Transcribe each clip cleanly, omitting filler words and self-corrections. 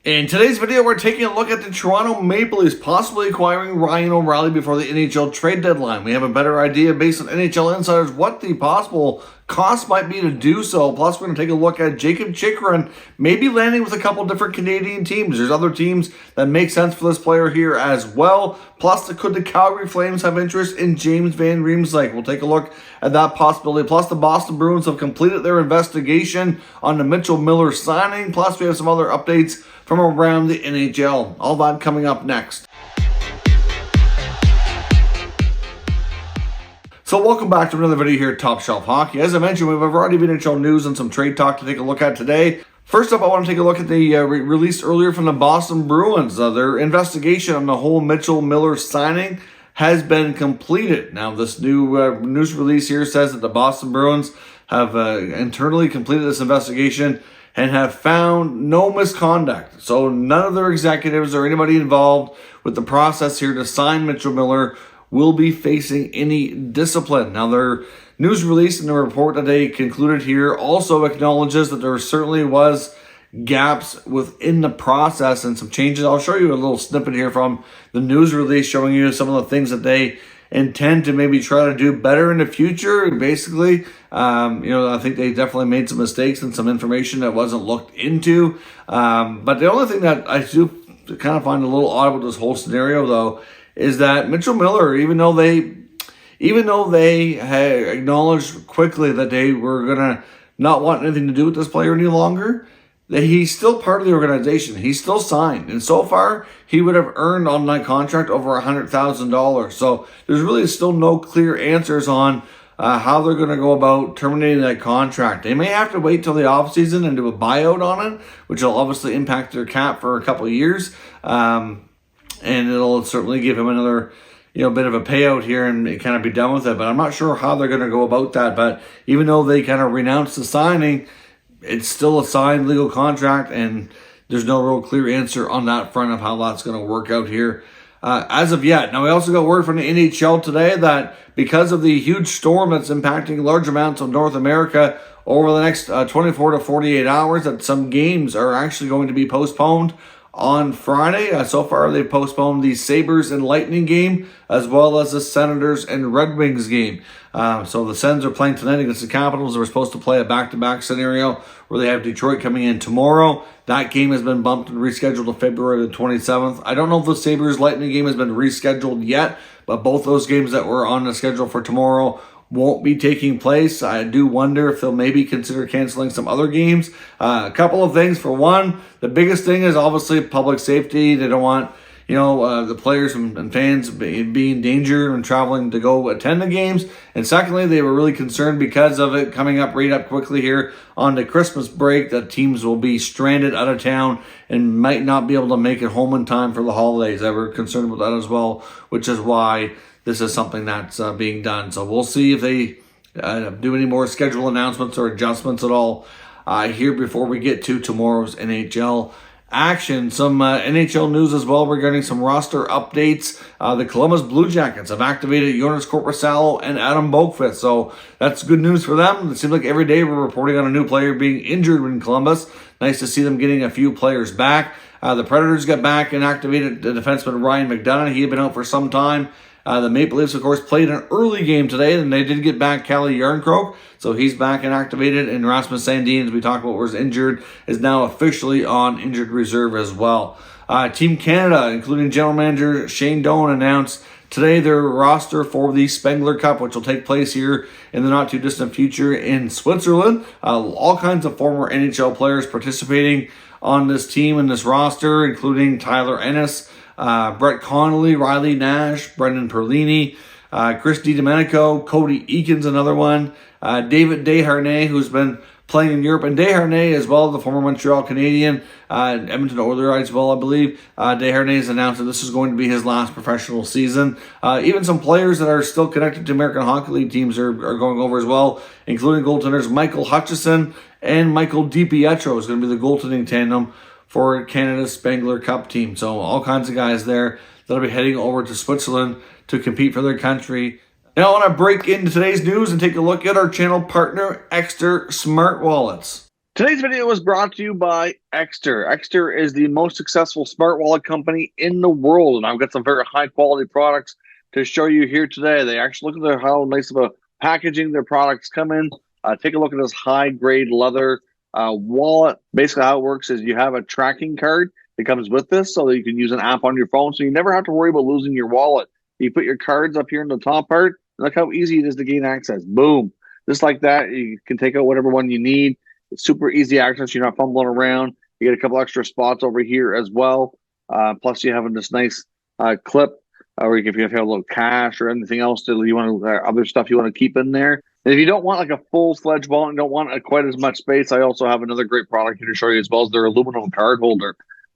In today's video, we're taking a look at the Toronto Maple Leafs possibly acquiring Ryan O'Reilly before the NHL trade deadline. We have a better idea based on NHL insiders what the possible cost might be to do so. Plus, we're going to take a look at Jacob Chychrun maybe landing with a couple different Canadian teams. There's other teams that make sense for this player here as well. Plus, could the Calgary Flames have interest in James Van Riemsdyk? We'll take a look at that possibility. Plus, the Boston Bruins have completed their investigation on the Mitchell Miller signing. Plus, we have some other updates from around the NHL. All that coming up next. So welcome back to another video here at Top Shelf Hockey. As I mentioned, we have a variety of NHL news and some trade talk to take a look at today. First up, I want to take a look at the release earlier from the Boston Bruins. Their investigation on the whole Mitchell Miller signing has been completed. Now, this new news release here says that the Boston Bruins have internally completed this investigation and have found no misconduct. So none of their executives or anybody involved with the process here to sign Mitchell Miller will be facing any discipline. Now, their news release and the report that they concluded here also acknowledges that there certainly was gaps within the process and some changes. I'll show you a little snippet here from the news release showing you some of the things that they intend to maybe try to do better in the future. Basically, I think they definitely made some mistakes and some information that wasn't looked into. But the only thing that I do kind of find a little odd with this whole scenario, though, is that Mitchell Miller, even though they had acknowledged quickly that they were gonna not want anything to do with this player any longer, that he's still part of the organization. He's still signed. And so far, he would have earned on that contract over $100,000. So there's really still no clear answers on how they're going to go about terminating that contract. They may have to wait till the offseason and do a buyout on it, which will obviously impact their cap for a couple of years. And it'll certainly give him another bit of a payout here and kind of be done with it. But I'm not sure how they're going to go about that. But even though they kind of renounced the signing, it's still a signed legal contract, and there's no real clear answer on that front of how that's going to work out here as of yet. Now, we also got word from the NHL today that because of the huge storm that's impacting large amounts of North America over the next 24 to 48 hours, that some games are actually going to be postponed on Friday. So far, they've postponed the Sabres and Lightning game, as well as the Senators and Red Wings game. So the Sens are playing tonight against the Capitals. They were supposed to play a back-to-back scenario where they have Detroit coming in tomorrow. That game has been bumped and rescheduled to February the 27th. I don't know if the Sabres Lightning game has been rescheduled yet, but both those games that were on the schedule for tomorrow won't be taking place. I do wonder if they'll maybe consider canceling some other games. A couple of things. For one, the biggest thing is obviously public safety. They don't want the players and fans be in danger and traveling to go attend the games. And secondly, they were really concerned because of it coming up right up quickly here on the Christmas break that teams will be stranded out of town and might not be able to make it home in time for the holidays. They were concerned with that as well, which is why this is something that's being done. So we'll see if they do any more schedule announcements or adjustments at all here before we get to tomorrow's NHL action. Some NHL news as well regarding some roster updates. The Columbus Blue Jackets have activated Jonas Korpisalo and Adam Boqvist, so that's good news for them. It seems like every day we're reporting on a new player being injured in Columbus. Nice to see them getting a few players back. The Predators got back and activated the defenseman Ryan McDonagh. He had been out for some time. The Maple Leafs, of course, played an early game today, and they did get back Calle Jarnkrok, so he's back and activated. And Rasmus Sandin, as we talked about, was injured, is now officially on injured reserve as well. Team Canada, including General Manager Shane Doan, announced today their roster for the Spengler Cup, which will take place here in the not-too-distant future in Switzerland. All kinds of former NHL players participating on this team and this roster, including Tyler Ennis, Brett Connolly, Riley Nash, Brendan Perlini, Chris DiDomenico, Cody Eakins, another one, David Desharnais, who's been playing in Europe, and Desharnais as well, the former Montreal Canadian, Edmonton Oilers as well, I believe. Desharnais has announced that this is going to be his last professional season. Even some players that are still connected to American Hockey League teams are going over as well, including goaltenders Michael Hutchison and Michael DiPietro is going to be the goaltending tandem for Canada's Spengler Cup team. So all kinds of guys there that'll be heading over to Switzerland to compete for their country. Now I want to break into today's news and take a look at our channel partner, Exter Smart Wallets. Today's video was brought to you by SJSTerritory. SJSTerritory is the most successful smart wallet company in the world, and I've got some very high quality products to show you here today. They actually look at how nice of a packaging their products come in. Take a look at this high grade leather wallet. Basically, how it works is you have a tracking card that comes with this, so that you can use an app on your phone, so you never have to worry about losing your wallet. You put your cards up here in the top part. Look how easy it is to gain access. Boom, just like that. You can take out whatever one you need. It's super easy access. You're not fumbling around. You get a couple extra spots over here as well. Plus, you have this nice clip where if you have a little cash or anything else that you want to, other stuff you want to keep in there. And if you don't want like a full-fledged wallet and don't want quite as much space, I also have another great product here to show you as well as their aluminum card holder.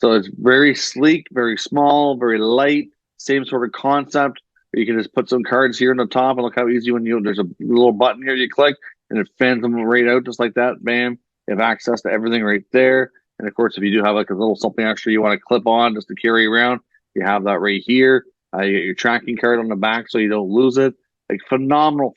So it's very sleek, very small, very light. Same sort of concept. You can just put some cards here on the top and look how easy when there's a little button here you click. And it fans them right out just like that. Bam. You have access to everything right there. And of course, if you do have like a little something extra you want to clip on just to carry around, you have that right here. You get your tracking card on the back so you don't lose it. Like phenomenal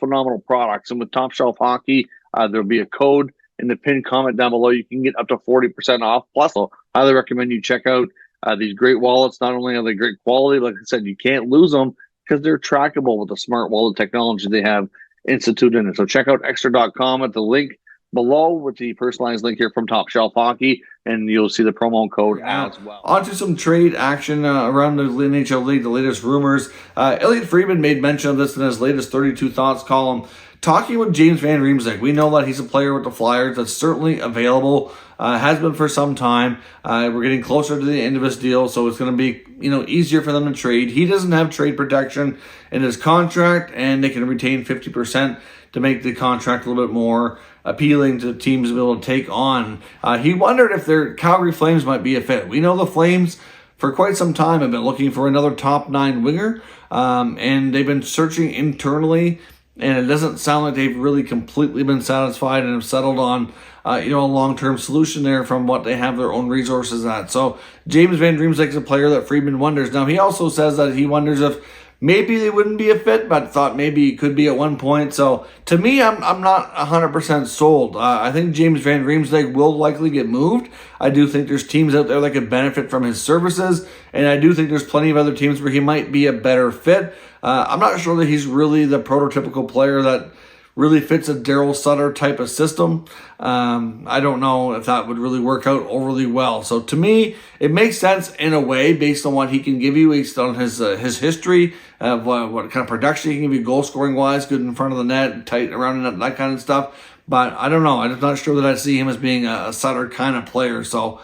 products. And with Top Shelf Hockey, there'll be a code in the pinned comment down below. You can get up to 40% off. Plus, I'll highly recommend you check out these great wallets. Not only are they great quality, like I said, you can't lose them because they're trackable with the smart wallet technology they have instituted in it. So check out extra.com at the link below with the personalized link here from Top Shelf Hockey, and you'll see the promo code as well. On to some trade action around the NHL League, the latest rumors. Elliotte Friedman made mention of this in his latest 32 Thoughts column, talking with James Van Riemsdyk. We know that he's a player with the Flyers that's certainly available, has been for some time. We're getting closer to the end of his deal, so it's going to be easier for them to trade. He doesn't have trade protection in his contract, and they can retain 50% to make the contract a little bit more appealing to teams to be able to take on. He wondered if their Calgary Flames might be a fit. We know the Flames for quite some time have been looking for another top 9 winger, and they've been searching internally, and it doesn't sound like they've really completely been satisfied and have settled on a long-term solution there from what they have their own resources at. So James Van Riemsdyk is a player that Friedman wonders. Now, he also says that he wonders if maybe they wouldn't be a fit, but thought maybe it could be at one point. So to me, I'm not 100% sold. I think James Van Riemsdyk will likely get moved. I do think there's teams out there that could benefit from his services, and I do think there's plenty of other teams where he might be a better fit. I'm not sure that he's really the prototypical player that really fits a Daryl Sutter type of system. I don't know if that would really work out overly well. So to me, it makes sense in a way based on what he can give you, based on his history of what kind of production he can give you, goal scoring wise, good in front of the net, tight around the net, that kind of stuff. But I don't know. I'm not sure that I see him as being a Sutter kind of player. So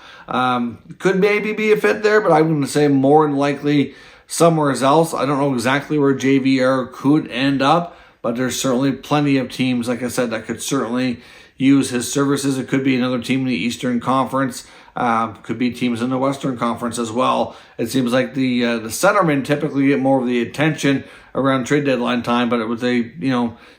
could maybe be a fit there, but I'm going to say more than likely somewhere else. I don't know exactly where JVR could end up, but there's certainly plenty of teams, like I said, that could certainly use his services. It could be another team in the Eastern Conference. Could be teams in the Western Conference as well. It seems like the centermen typically get more of the attention around trade deadline time, but with the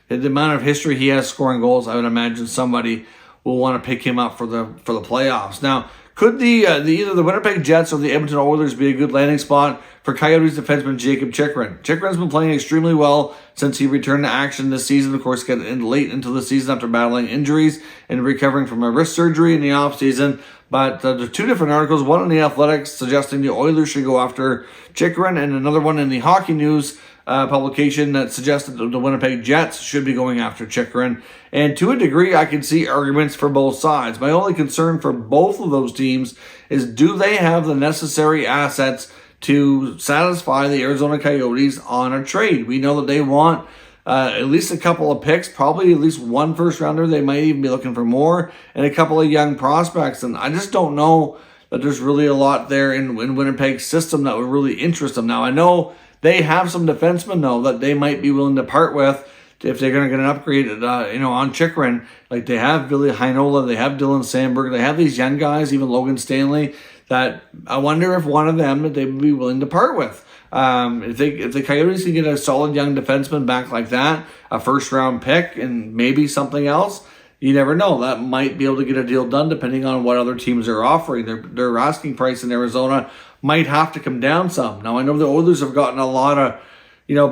amount of history he has scoring goals, I would imagine somebody will want to pick him up for the playoffs. Now, could either the Winnipeg Jets or the Edmonton Oilers be a good landing spot for Coyotes defenseman Jakob Chychrun? Chychrun's been playing extremely well since he returned to action this season. Of course, got in late into the season after battling injuries and recovering from a wrist surgery in the offseason. But there are two different articles, one in the Athletics suggesting the Oilers should go after Chychrun, and another one in the Hockey News publication that suggested that the Winnipeg Jets should be going after Chychrun. And to a degree, I can see arguments for both sides. My only concern for both of those teams is, do they have the necessary assets to satisfy the Arizona Coyotes on a trade? We know that they want at least a couple of picks, probably at least one first rounder. They might even be looking for more, and a couple of young prospects. And I just don't know that there's really a lot there in Winnipeg's system that would really interest them. Now, I know they have some defensemen, though, that they might be willing to part with if they're going to get an upgrade, on Chychrun. Like, they have Billy Heinola, they have Dylan Sandberg, they have these young guys, even Logan Stanley, that I wonder if one of them that they would be willing to part with. If the Coyotes can get a solid young defenseman back like that, a first-round pick, and maybe something else, you never know. That might be able to get a deal done depending on what other teams are offering. Their asking price in Arizona might have to come down some. Now, I know the Oilers have gotten a lot of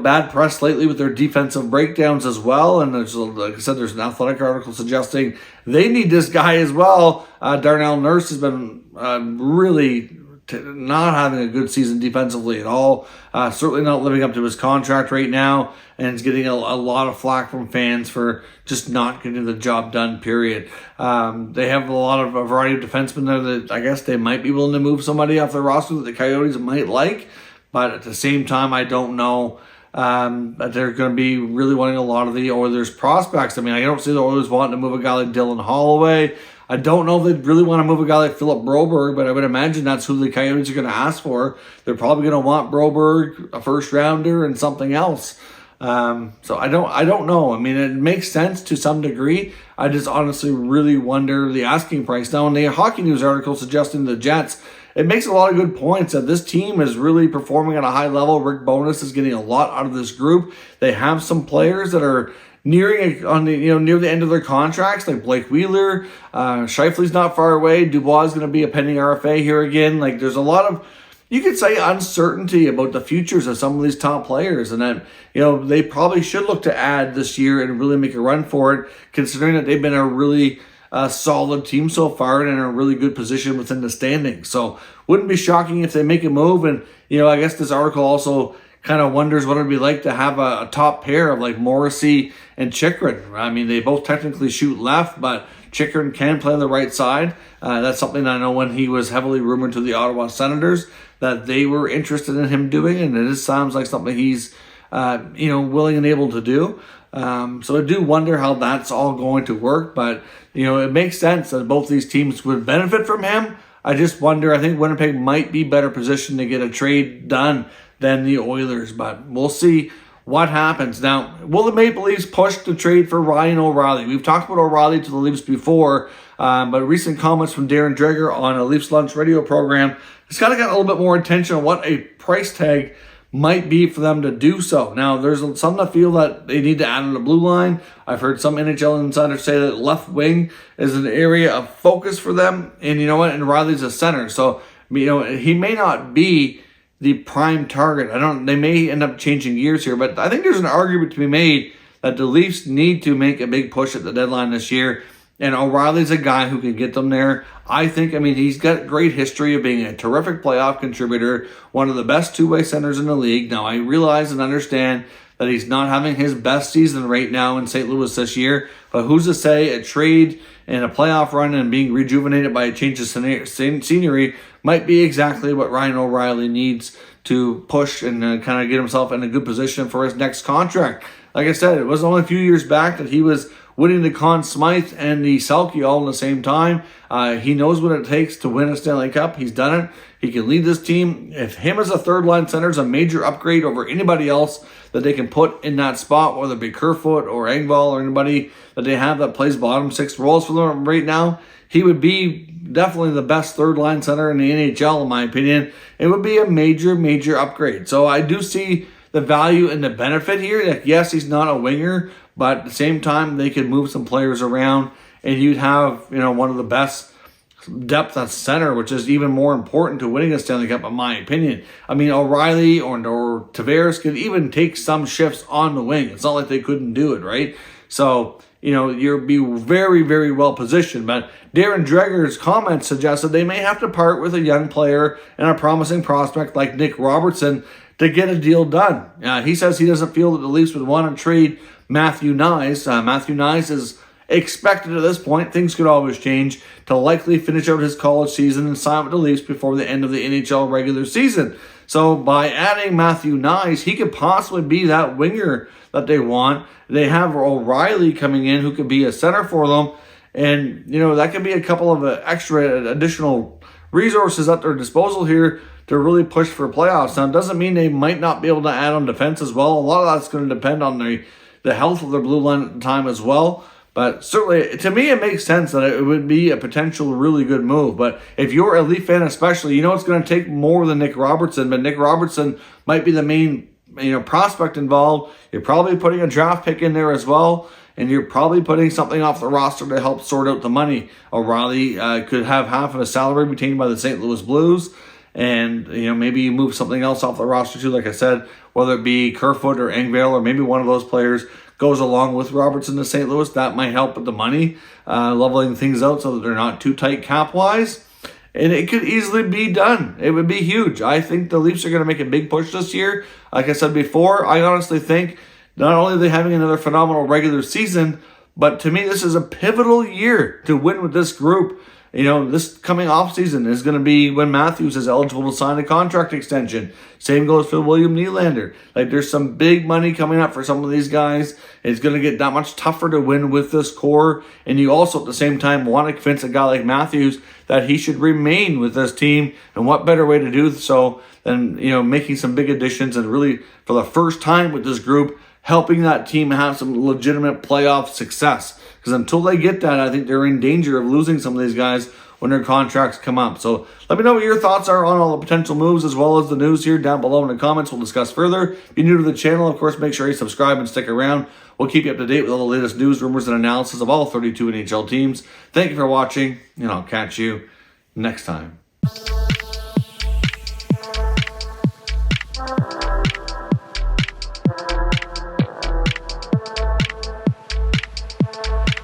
bad press lately with their defensive breakdowns as well. And there's, like I said, there's an Athletic article suggesting they need this guy as well. Darnell Nurse has been really not having a good season defensively at all. Certainly not living up to his contract right now, and he's getting a lot of flack from fans for just not getting the job done, period. They have a variety of defensemen there that I guess they might be willing to move somebody off the roster that the Coyotes might like, but at the same time, I don't know that they're going to be really wanting a lot of the Oilers prospects. I mean, I don't see the Oilers wanting to move a guy like Dylan Holloway. I don't know if they'd really want to move a guy like Philip Broberg, but I would imagine that's who the Coyotes are going to ask for. They're probably going to want Broberg, a first rounder, and something else. So I don't know. I mean, it makes sense to some degree. I just honestly really wonder the asking price. Now, in the Hockey News article suggesting the Jets, it makes a lot of good points that this team is really performing at a high level. Rick Bowness is getting a lot out of this group. They have some players that are near the end of their contracts, like Blake Wheeler. Scheifele's not far away. Dubois is going to be a pending RFA here again. Like, there's a lot of, you could say, uncertainty about the futures of some of these top players, and that they probably should look to add this year and really make a run for it, considering that they've been a really solid team so far and in a really good position within the standings. So wouldn't be shocking if they make a move. And I guess this article also kind of wonders what it would be like to have a top pair of like Morrissey and Chychrun. I mean, they both technically shoot left, but Chychrun can play on the right side. That's something I know when he was heavily rumored to the Ottawa Senators that they were interested in him doing, and it sounds like something he's willing and able to do. So I do wonder how that's all going to work, but it makes sense that both these teams would benefit from him. I just wonder, I think Winnipeg might be better positioned to get a trade done than the Oilers, but we'll see what happens. Now, will the Maple Leafs push the trade for Ryan O'Reilly? We've talked about O'Reilly to the Leafs before, but recent comments from Darren Dreger on a Leafs Lunch radio program, it's kind of got a little bit more attention on what a price tag might be for them to do so. Now, there's some that feel that they need to add on the blue line. I've heard some NHL insiders say that left wing is an area of focus for them, and and Riley's a center, so he may not be the prime target. They may end up changing gears here, but I think there's an argument to be made that the Leafs need to make a big push at the deadline this year, and O'Reilly's a guy who can get them there. He's got great history of being a terrific playoff contributor, one of the best two-way centers in the league. Now, I realize and understand that he's not having his best season right now in St. Louis this year, but who's to say a trade and a playoff run and being rejuvenated by a change of scenery might be exactly what Ryan O'Reilly needs to push and kind of get himself in a good position for his next contract. Like I said, it was only a few years back that he was winning the Conn Smythe and the Selke all in the same time. He knows what it takes to win a Stanley Cup. He's done it. He can lead this team. If him as a third-line center is a major upgrade over anybody else that they can put in that spot, whether it be Kerfoot or Engvall or anybody that they have that plays bottom six roles for them right now, he would be definitely the best third-line center in the NHL, in my opinion. It would be a major, major upgrade. So I do see the value and the benefit here. Like, yes, he's not a winger, but at the same time, they could move some players around, and you'd have one of the best depth at center, which is even more important to winning a Stanley Cup, in my opinion. I mean, O'Reilly or Tavares could even take some shifts on the wing. It's not like they couldn't do it, right? So, you'll be very, very well positioned. But Darren Dreger's comments suggested they may have to part with a young player and a promising prospect like Nick Robertson to get a deal done. He says he doesn't feel that the Leafs would want to trade Matthew Knies. Matthew Knies is expected at this point, things could always change, to likely finish out his college season and sign with the Leafs before the end of the NHL regular season. So by adding Matthew Knies, he could possibly be that winger that they want. They have O'Reilly coming in who could be a center for them. And, that could be a couple of extra additional resources at their disposal here to really push for playoffs. Now, it doesn't mean they might not be able to add on defense as well. A lot of that's going to depend on the health of their blue line at the time as well. But certainly, to me, it makes sense that it would be a potential really good move. But if you're a Leaf fan especially, it's going to take more than Nick Robertson. But Nick Robertson might be the main prospect involved. You're probably putting a draft pick in there as well. And you're probably putting something off the roster to help sort out the money. O'Reilly could have half of his salary retained by the St. Louis Blues. And, maybe you move something else off the roster too, like I said, whether it be Kerfoot or Engvall, or maybe one of those players goes along with Robertson to St. Louis. That might help with the money, leveling things out so that they're not too tight cap-wise. And it could easily be done. It would be huge. I think the Leafs are going to make a big push this year. Like I said before, I honestly think not only are they having another phenomenal regular season, but to me, this is a pivotal year to win with this group. This coming offseason is going to be when Matthews is eligible to sign a contract extension. Same goes for William Nylander. There's some big money coming up for some of these guys. It's going to get that much tougher to win with this core. And you also, at the same time, want to convince a guy like Matthews that he should remain with this team. And what better way to do so than, making some big additions and really, for the first time with this group, helping that team have some legitimate playoff success. Because until they get that, I think they're in danger of losing some of these guys when their contracts come up. So let me know what your thoughts are on all the potential moves as well as the news here down below in the comments. We'll discuss further. If you're new to the channel, of course, make sure you subscribe and stick around. We'll keep you up to date with all the latest news, rumors, and analysis of all 32 NHL teams. Thank you for watching, and I'll catch you next time.